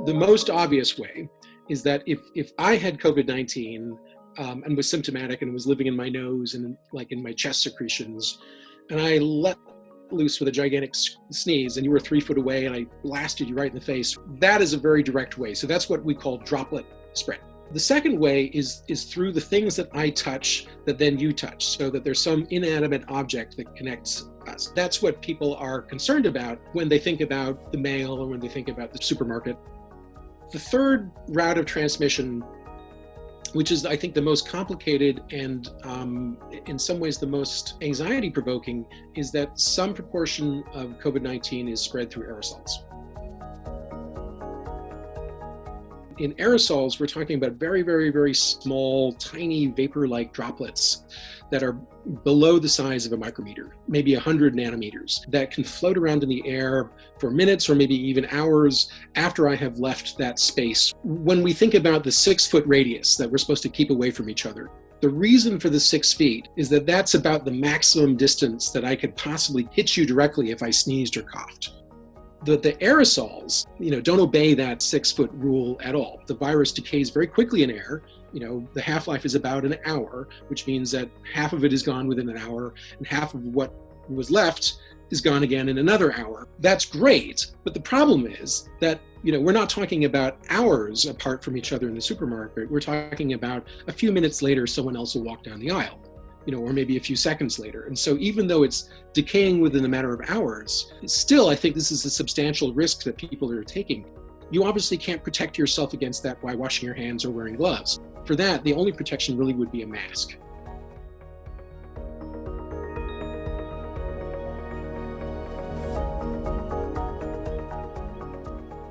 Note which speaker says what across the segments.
Speaker 1: The most obvious way is that if I had COVID-19 and was symptomatic and was living in my nose and like in my chest secretions, and I let loose with a gigantic sneeze and you were 3 foot away and I blasted you right in the face, that is a very direct way. So that's what we call droplet spread. The second way is through the things that I touch that then you touch, so that there's some inanimate object that connects us. That's what people are concerned about when they think about the mail or when they think about the supermarket. The third route of transmission, which is, I think, the most complicated and in some ways the most anxiety-provoking, is that some proportion of COVID-19 is spread through aerosols. In aerosols, we're talking about very, very, very small, tiny vapor-like droplets that are below the size of a micrometer, maybe 100 nanometers, that can float around in the air for minutes or maybe even hours after I have left that space. When we think about the 6-foot radius that we're supposed to keep away from each other, the reason for the 6 feet is that that's about the maximum distance that I could possibly hit you directly if I sneezed or coughed. The aerosols, don't obey that 6-foot rule at all. The virus decays very quickly in air. The half-life is about an hour, which means that half of it is gone within an hour, and half of what was left is gone again in another hour. That's great, but the problem is that we're not talking about hours apart from each other in the supermarket. We're talking about a few minutes later, someone else will walk down the aisle. Or maybe a few seconds later. And so even though it's decaying within a matter of hours, still, I think this is a substantial risk that people are taking. You obviously can't protect yourself against that by washing your hands or wearing gloves. For that, the only protection really would be a mask.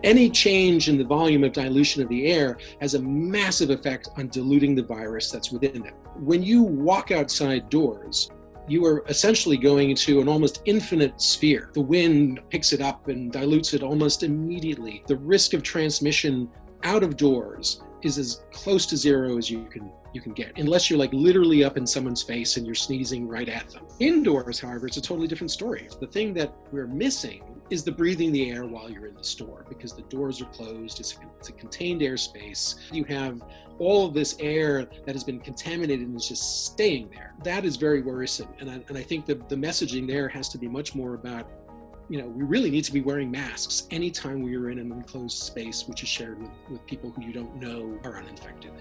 Speaker 1: Any change in the volume of dilution of the air has a massive effect on diluting the virus that's within it. When you walk outside doors, you are essentially going into an almost infinite sphere. The wind picks it up and dilutes it almost immediately. The risk of transmission out of doors is as close to zero as you can get, unless you're like literally up in someone's face and you're sneezing right at them. Indoors, however, it's a totally different story. The thing that we're missing is the breathing the air while you're in the store, because the doors are closed, it's a contained airspace. You have all of this air that has been contaminated and is just staying there. That is very worrisome. And I think that the messaging there has to be much more about, we really need to be wearing masks anytime we are in an enclosed space which is shared with people who you don't know are uninfected.